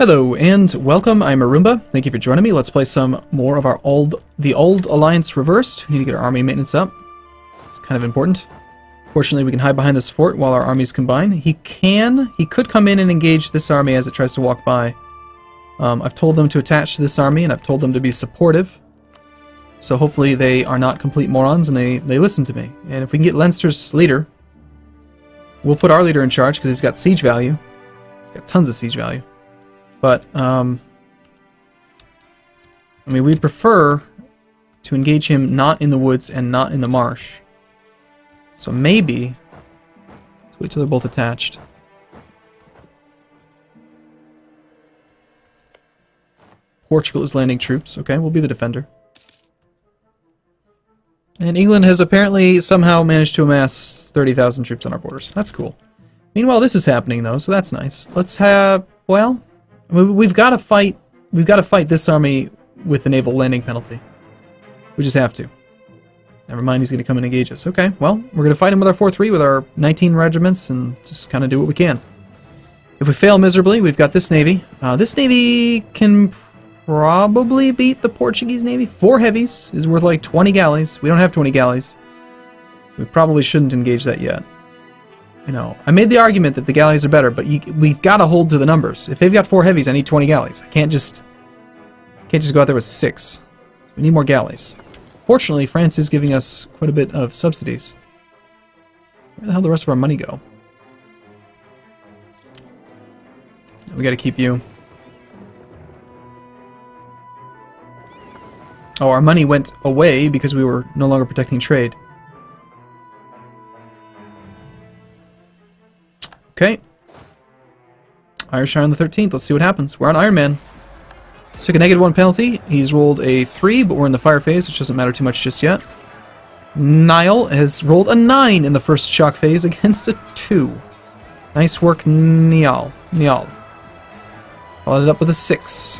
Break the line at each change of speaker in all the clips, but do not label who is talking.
Hello and welcome, I'm Arumba. Thank you for joining me. Let's play some more of the Auld Alliance Reversed. We need to get our army maintenance up. It's kind of important. Fortunately, we can hide behind this fort while our armies combine. He could come in and engage this army as it tries to walk by. I've told them to attach to this army, and I've told them to be supportive. So hopefully they are not complete morons, and they listen to me. And if we can get Leinster's leader, we'll put our leader in charge, because he's got siege value. He's got tons of siege value. But, I mean, we'd prefer to engage him not in the woods and not in the marsh. So maybe, let's wait till they're both attached. Portugal is landing troops. Okay, we'll be the defender. And England has apparently somehow managed to amass 30,000 troops on our borders. That's cool. Meanwhile, this is happening, though, so that's nice. Let's have, well, we've got to fight this army with the naval landing penalty. We just have to. Never mind, he's going to come and engage us. Okay, well, we're going to fight him with our 4-3 with our 19 regiments and just kind of do what we can. If we fail miserably, we've got this navy. This navy can probably beat the Portuguese navy. 4 heavies is worth like 20 galleys. We don't have 20 galleys. We probably shouldn't engage that yet. You know, I made the argument that the galleys are better, but we've got to hold to the numbers. If they've got 4 heavies, I need 20 galleys. I can't just go out there with 6. We need more galleys. Fortunately, France is giving us quite a bit of subsidies. Where the hell did the rest of our money go? We got to keep you. Oh, our money went away because we were no longer protecting trade. Okay. Irish Iron the 13th. Let's see what happens. We're on Iron Man. Took a -1 penalty. He's rolled a 3, but we're in the fire phase, which doesn't matter too much just yet. Niall has rolled a 9 in the first shock phase against a 2. Nice work, Niall. Followed it up with a 6.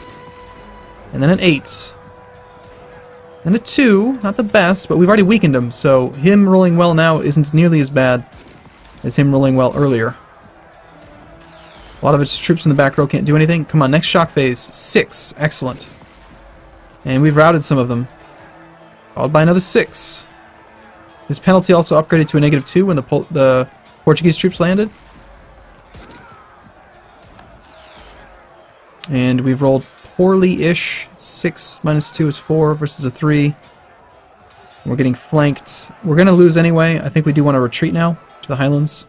And then an 8. And a 2. Not the best, but we've already weakened him, so him rolling well now isn't nearly as bad as him rolling well earlier. A lot of its troops in the back row can't do anything. Come on, next shock phase. 6. Excellent. And we've routed some of them. Followed by another 6. His penalty also upgraded to a -2 when the Portuguese troops landed. And we've rolled poorly-ish. 6 minus 2 is 4 versus a 3. We're getting flanked. We're going to lose anyway. I think we do want to retreat now to the Highlands.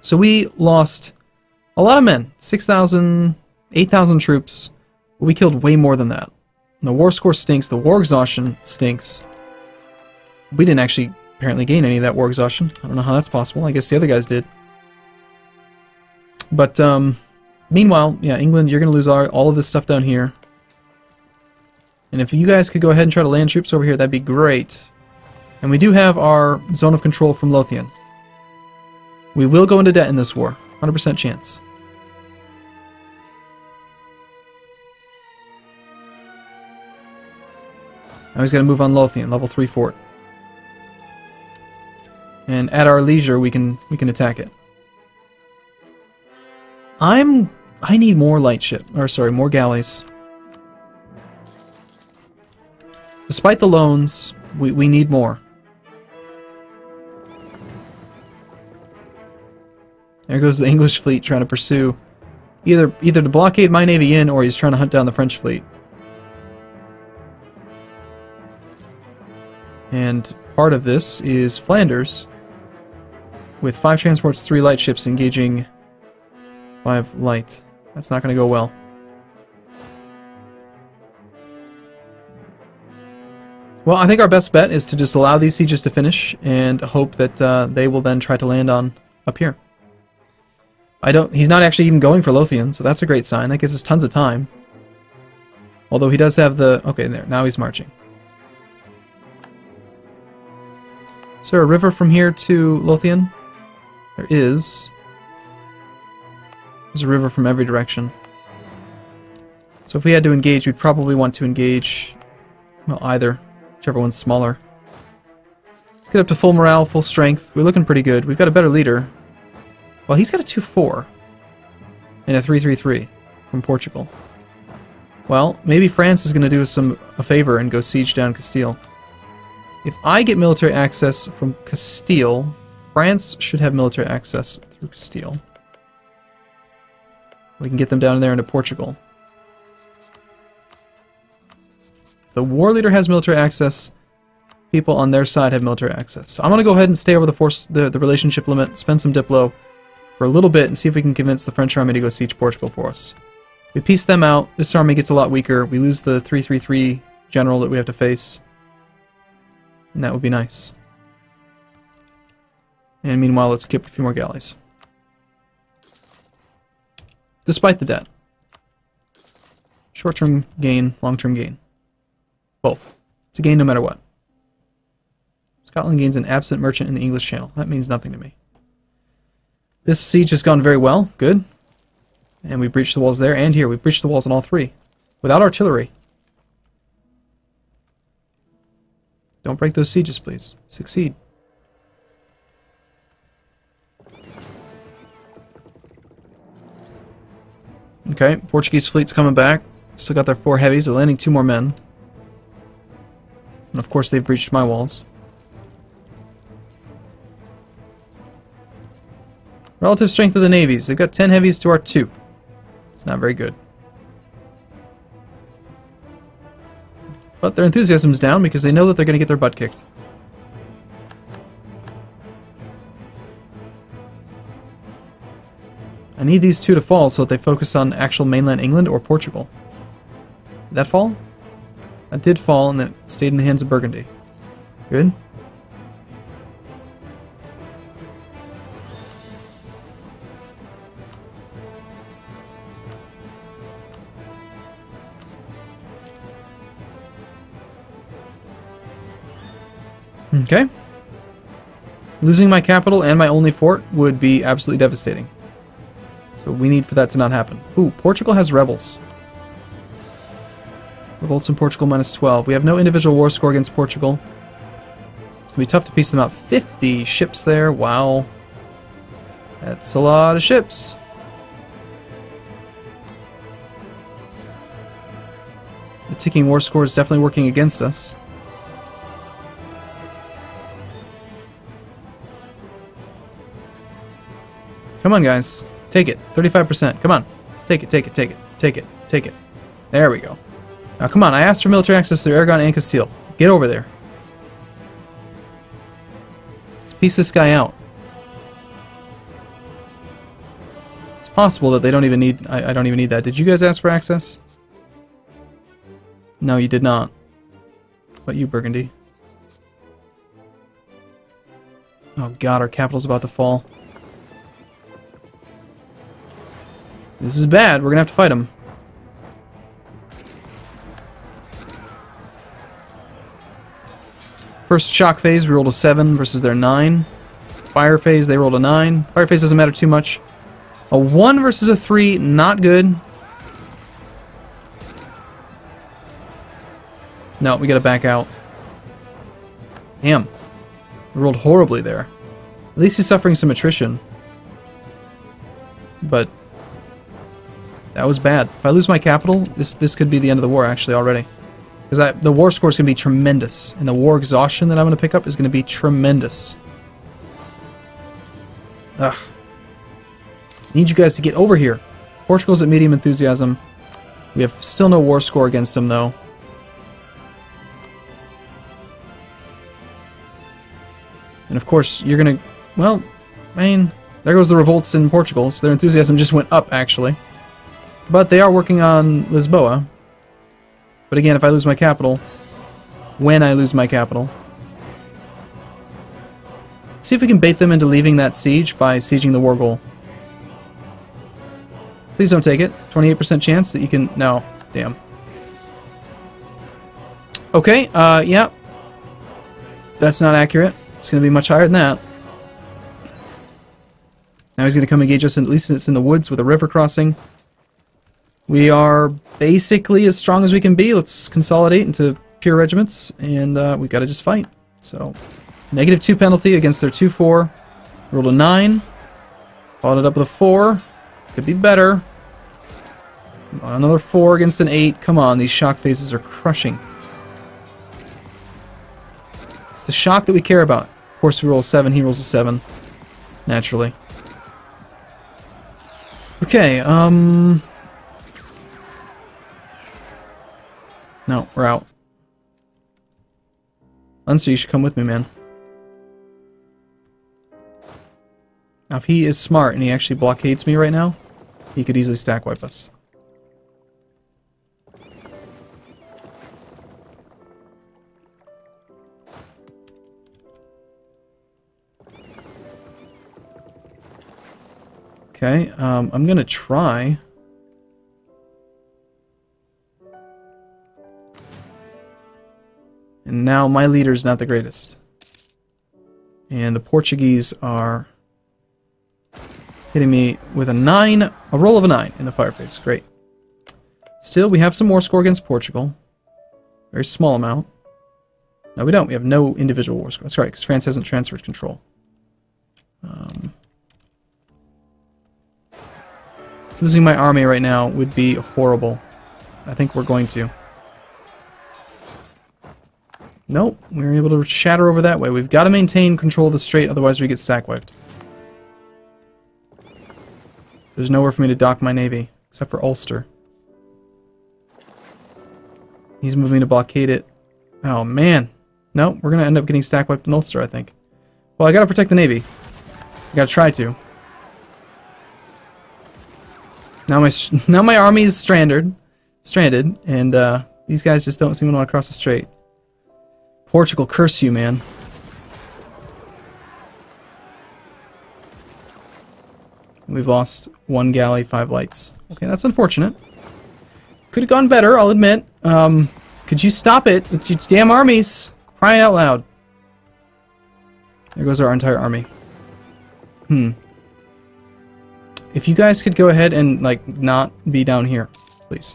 So we lost a lot of men. 6,000, 8,000 troops. We killed way more than that. And the war score stinks. The war exhaustion stinks. We didn't actually apparently gain any of that war exhaustion. I don't know how that's possible. I guess the other guys did. But, meanwhile, yeah, England, you're going to lose all of this stuff down here. And if you guys could go ahead and try to land troops over here, that'd be great. And we do have our zone of control from Lothian. We will go into debt in this war. 100% chance. Now he's got to move on Lothian, level 3 fort. And at our leisure, we can attack it. I need more light ship, or sorry, more galleys. Despite the loans, we need more. There goes the English fleet trying to pursue either to blockade my navy in, or he's trying to hunt down the French fleet. And part of this is Flanders, with 5 transports, 3 light ships engaging 5 light. That's not going to go well. Well, I think our best bet is to just allow these sieges to finish and hope that they will then try to land on up here. He's not actually even going for Lothian, so that's a great sign. That gives us tons of time. Although he does have the... Okay, there. Now he's marching. Is there a river from here to Lothian? There is. There's a river from every direction. So if we had to engage, we'd probably want to engage... Well, either. Whichever one's smaller. Let's get up to full morale, full strength. We're looking pretty good. We've got a better leader. Well, he's got a 2-4 and a 3-3-3. from Portugal. Well, maybe France is going to do us a favor and go siege down Castile. If I get military access from Castile, France should have military access through Castile. We can get them down there into Portugal. The war leader has military access. People on their side have military access. So I'm going to go ahead and stay over the relationship limit, spend some Diplo for a little bit, and see if we can convince the French army to go siege Portugal for us. We piece them out. This army gets a lot weaker. We lose the 333 general that we have to face. And that would be nice. And meanwhile, let's keep a few more galleys. Despite the debt. Short-term gain, long-term gain. Both. It's a gain no matter what. Scotland gains an absent merchant in the English Channel. That means nothing to me. This siege has gone very well. Good. And we breached the walls there and here. We breached the walls on all three. Without artillery. Don't break those sieges, please. Succeed. Okay, Portuguese fleet's coming back. Still got their 4 heavies. They're landing 2 more men. And of course they've breached my walls. Relative strength of the navies. They've got 10 heavies to our 2. It's not very good. But their enthusiasm's down because they know that they're going to get their butt kicked. I need these 2 to fall so that they focus on actual mainland England or Portugal. Did that fall? That did fall and it stayed in the hands of Burgundy. Good. Okay. Losing my capital and my only fort would be absolutely devastating. So we need for that to not happen. Ooh, Portugal has rebels. Revolts in Portugal -12. We have no individual war score against Portugal. It's going to be tough to piece them out. 50 ships there. Wow. That's a lot of ships. The ticking war score is definitely working against us. Come on, guys. Take it. 35%. Come on. Take it, take it, take it, take it, take it. There we go. Now, come on. I asked for military access to Aragon and Castile. Get over there. Let's piece this guy out. It's possible that they don't even need... I don't even need that. Did you guys ask for access? No, you did not. But you, Burgundy. Oh, God. Our capital's about to fall. This is bad. We're going to have to fight them. First shock phase, we rolled a 7 versus their 9. Fire phase, they rolled a 9. Fire phase doesn't matter too much. A 1 versus a 3, not good. No, we got to back out. Damn. We rolled horribly there. At least he's suffering some attrition. But... that was bad. If I lose my capital, this could be the end of the war, actually, already. Because the war score is going to be tremendous. And the war exhaustion that I'm going to pick up is going to be tremendous. Ugh. Need you guys to get over here. Portugal's at medium enthusiasm. We have still no war score against them, though. And of course, you're going to... well, I mean, there goes the revolts in Portugal. So their enthusiasm just went up, actually. But they are working on Lisboa. But again, if I lose my capital, when I lose my capital, see if we can bait them into leaving that siege by sieging the war goal. Please don't take it. 28% chance that you can... no. Damn. Okay, yeah. That's not accurate. It's going to be much higher than that. Now he's going to come engage us, at least it's in the woods with a river crossing. We are basically as strong as we can be. Let's consolidate into pure regiments, and we got to just fight. So, -2 penalty against their 2-4. Rolled a 9. Followed it up with a 4. Could be better. Another 4 against an 8. Come on, these shock phases are crushing. It's the shock that we care about. Of course, we roll a 7, he rolls a 7. Naturally. Okay, no, we're out. Unser, you should come with me, man. Now, if he is smart and he actually blockades me right now, he could easily stack wipe us. Okay, I'm gonna try. And now my leader's not the greatest. And the Portuguese are hitting me with a 9, a roll of a 9 in the fire phase. Great. Still, we have some war score against Portugal. Very small amount. No, we don't. We have no individual war score. That's right, because France hasn't transferred control. Losing my army right now would be horrible. I think we're going to. Nope, we were able to shatter over that way. We've got to maintain control of the strait, otherwise we get stack wiped. There's nowhere for me to dock my navy, except for Ulster. He's moving to blockade it. Oh, man. Nope, we're going to end up getting stack wiped in Ulster, I think. Well, I got to protect the navy. I got to try to. Now my army is stranded, and these guys just don't seem to want to cross the strait. Portugal, curse you, man. We've lost 1 galley, 5 lights. Okay, that's unfortunate. Could have gone better, I'll admit. Could you stop it with your damn armies? Crying out loud. There goes our entire army. If you guys could go ahead and, like, not be down here, please.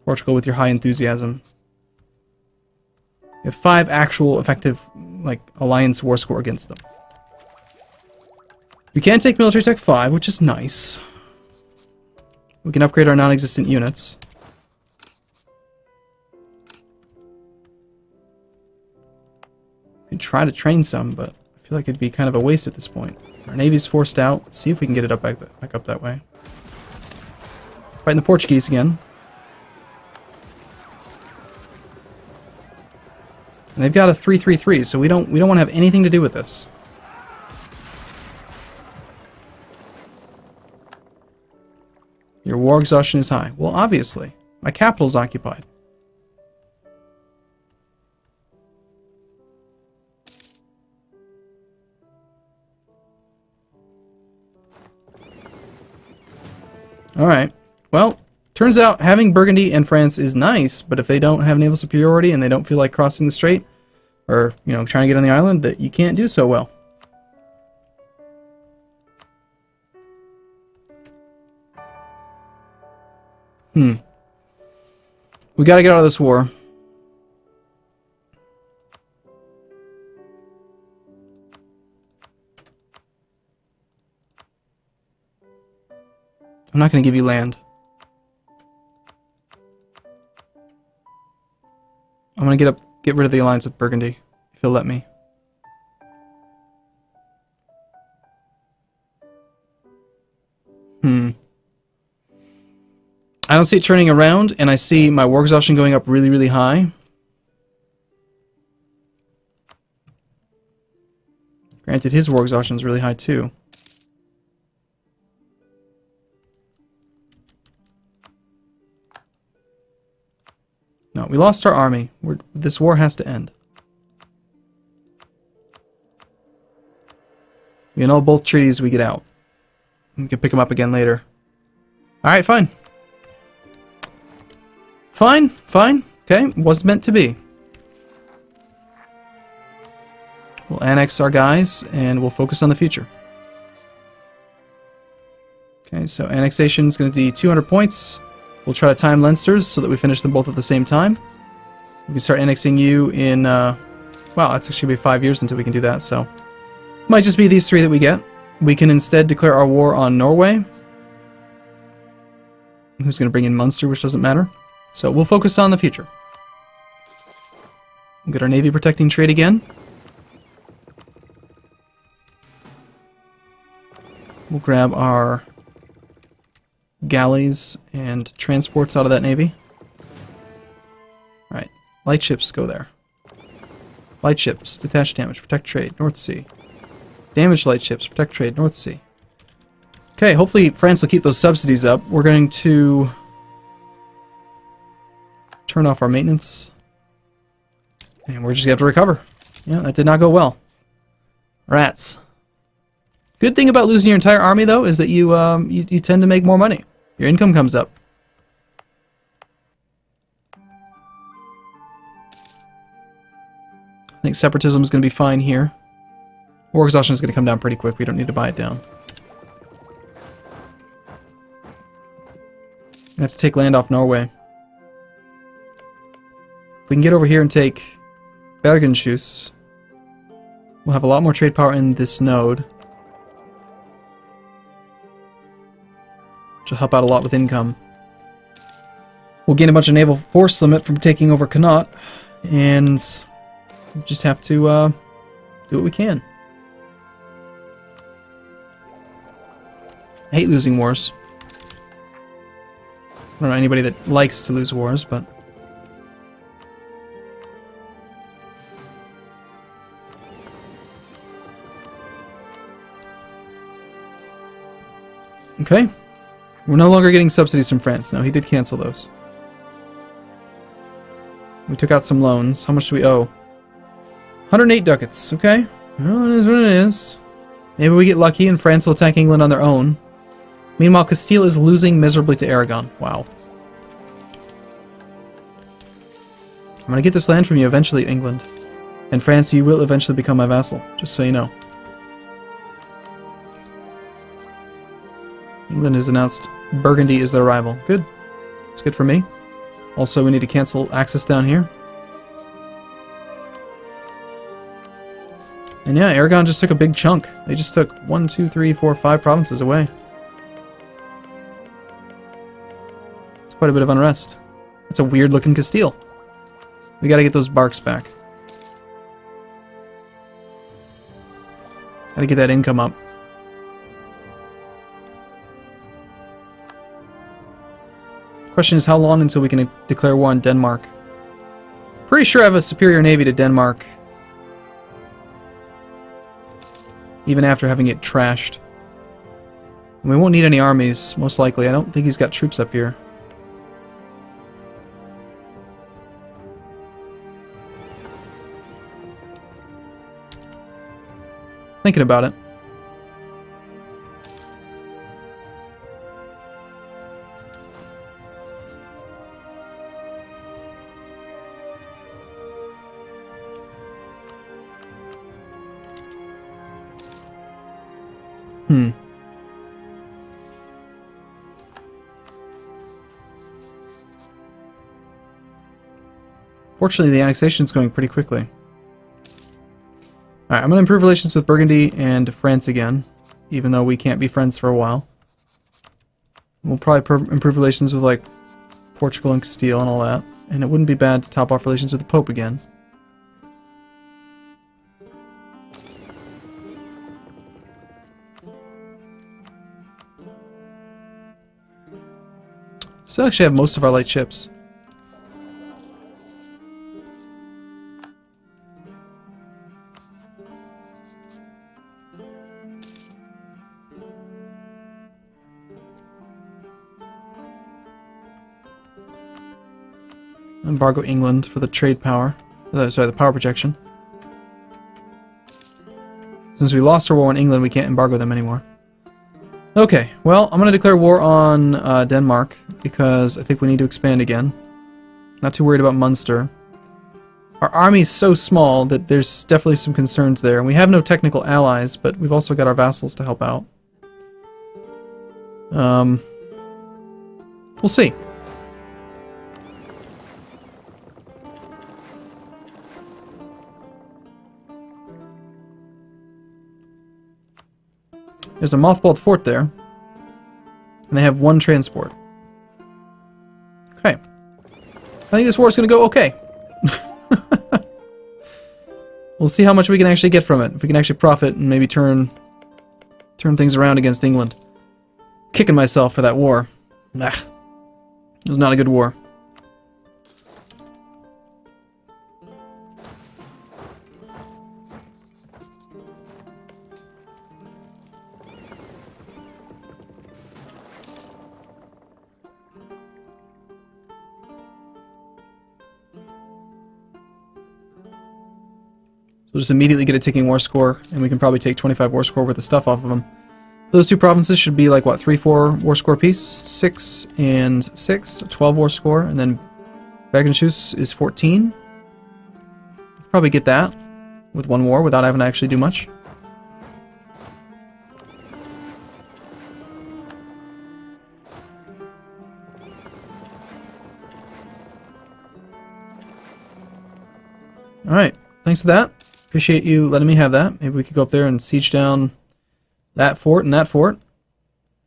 Portugal with your high enthusiasm. You have 5 actual effective, like, alliance war score against them. We can take military tech 5, which is nice. We can upgrade our non-existent units. We can try to train some, but I feel like it'd be kind of a waste at this point. Our navy's forced out. Let's see if we can get it up back up that way. Fighting the Portuguese again. And they've got a 3-3-3, so we don't want to have anything to do with this. Your war exhaustion is high. Well, obviously. My capital's occupied. Alright. Well, turns out having Burgundy and France is nice, but if they don't have naval superiority and they don't feel like crossing the strait, or, you know, trying to get on the island, that you can't do so well. We gotta get out of this war. I'm not gonna give you land. I'm gonna get rid of the alliance with Burgundy, if you'll let me. I don't see it turning around, and I see my war exhaustion going up really, really high. Granted, his war exhaustion is really high too. No, we lost our army. This war has to end. We annul both treaties, we get out. We can pick them up again later. Alright, fine. Fine. Okay, was meant to be. We'll annex our guys, and we'll focus on the future. Okay, so annexation is going to be 200 points. We'll try to time Leinster's so that we finish them both at the same time. We can start annexing you in, well, it's actually going to be 5 years until we can do that, so... Might just be these 3 that we get. We can instead declare our war on Norway, who's going to bring in Munster, which doesn't matter. So we'll focus on the future. We'll get our navy protecting trade again. We'll grab our galleys and transports out of that navy. Alright, light ships go there. Light ships, detach damage, protect trade, North Sea. Damage light ships, protect trade, North Sea. Okay, hopefully France will keep those subsidies up. We're going to turn off our maintenance. And we're just going to have to recover. Yeah, that did not go well. Rats. Good thing about losing your entire army, though, is that you tend to make more money. Your income comes up. I think separatism is going to be fine here. War exhaustion is going to come down pretty quick. We don't need to buy it down. We have to take land off Norway. If we can get over here and take Bergenshus, we'll have a lot more trade power in this node. Which will help out a lot with income. We'll gain a bunch of naval force limit from taking over Connaught, and we'll just have to do what we can. I hate losing wars. I don't know anybody that likes to lose wars, but... Okay. We're no longer getting subsidies from France. No, he did cancel those. We took out some loans. How much do we owe? 108 ducats. Okay. Well, it is what it is. Maybe we get lucky and France will attack England on their own. Meanwhile, Castile is losing miserably to Aragon. Wow. I'm going to get this land from you eventually, England. And France, you will eventually become my vassal, just so you know. England has announced Burgundy is their rival. Good. It's good for me. Also, we need to cancel access down here. And yeah, Aragon just took a big chunk. They just took 1, 2, 3, 4, 5 provinces away. It's quite a bit of unrest. It's a weird looking Castile. We gotta get those barks back. Gotta get that income up. Question is how long until we can declare war on Denmark? Pretty sure I have a superior navy to Denmark. Even after having it trashed. And we won't need any armies, most likely. I don't think he's got troops up here. Thinking about it. Fortunately, the annexation is going pretty quickly. Alright, I'm going to improve relations with Burgundy and France again, even though we can't be friends for a while. We'll probably improve relations with, like, Portugal and Castile and all that, and it wouldn't be bad to top off relations with the Pope again. Still actually have most of our light ships. Embargo England for the trade power. Sorry, the power projection. Since we lost our war in England, we can't embargo them anymore. Okay, well, I'm going to declare war on Denmark, because I think we need to expand again. Not too worried about Munster. Our army's so small that there's definitely some concerns there. And we have no technical allies, but we've also got our vassals to help out. We'll see. There's a mothballed fort there. And they have 1 transport. Okay. I think this war is going to go okay. We'll see how much we can actually get from it. If we can actually profit and maybe turn things around against England. Kicking myself for that war. Nah. It was not a good war. We'll just immediately get a ticking war score, and we can probably take 25 war score worth of stuff off of them. Those 2 provinces should be like, what, 3-4 war score piece? 6 and 6, 12 war score, and then Bergenschus is 14. Probably get that with 1 war without having to actually do much. Alright, thanks for that. Appreciate you letting me have that. Maybe we could go up there and siege down that fort and that fort.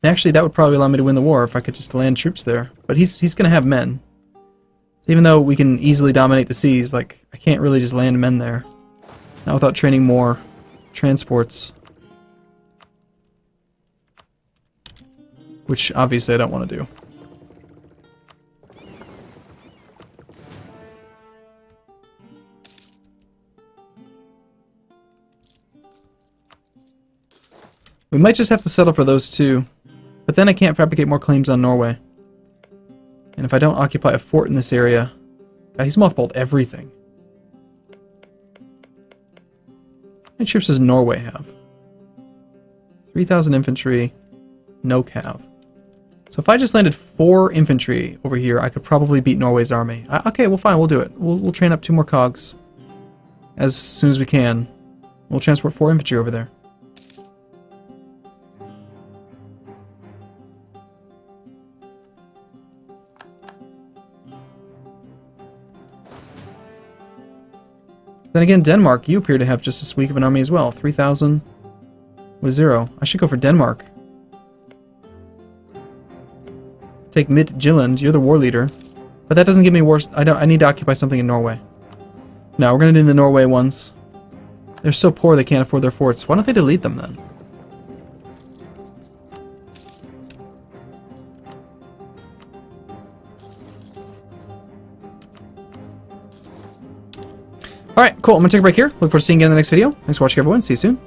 Actually, that would probably allow me to win the war if I could just land troops there. But he's going to have men. So even though we can easily dominate the seas, like, I can't really just land men there. Not without training more transports. Which, obviously, I don't want to do. We might just have to settle for those 2, but then I can't fabricate more claims on Norway. And if I don't occupy a fort in this area... God, he's mothballed everything. How many troops does Norway have? 3,000 infantry, no cav. So if I just landed 4 infantry over here, I could probably beat Norway's army. Okay, well fine, we'll do it. We'll train up 2 more cogs as soon as we can. We'll transport 4 infantry over there. Then again, Denmark, you appear to have just as weak of an army as well. 3,000 with 0. I should go for Denmark. Take Midtjylland, you're the war leader. But that doesn't give me war... I need to occupy something in Norway. No, we're going to do the Norway ones. They're so poor they can't afford their forts. Why don't they delete them then? Alright, cool. I'm going to take a break here. Look forward to seeing you in the next video. Thanks for watching, everyone. See you soon.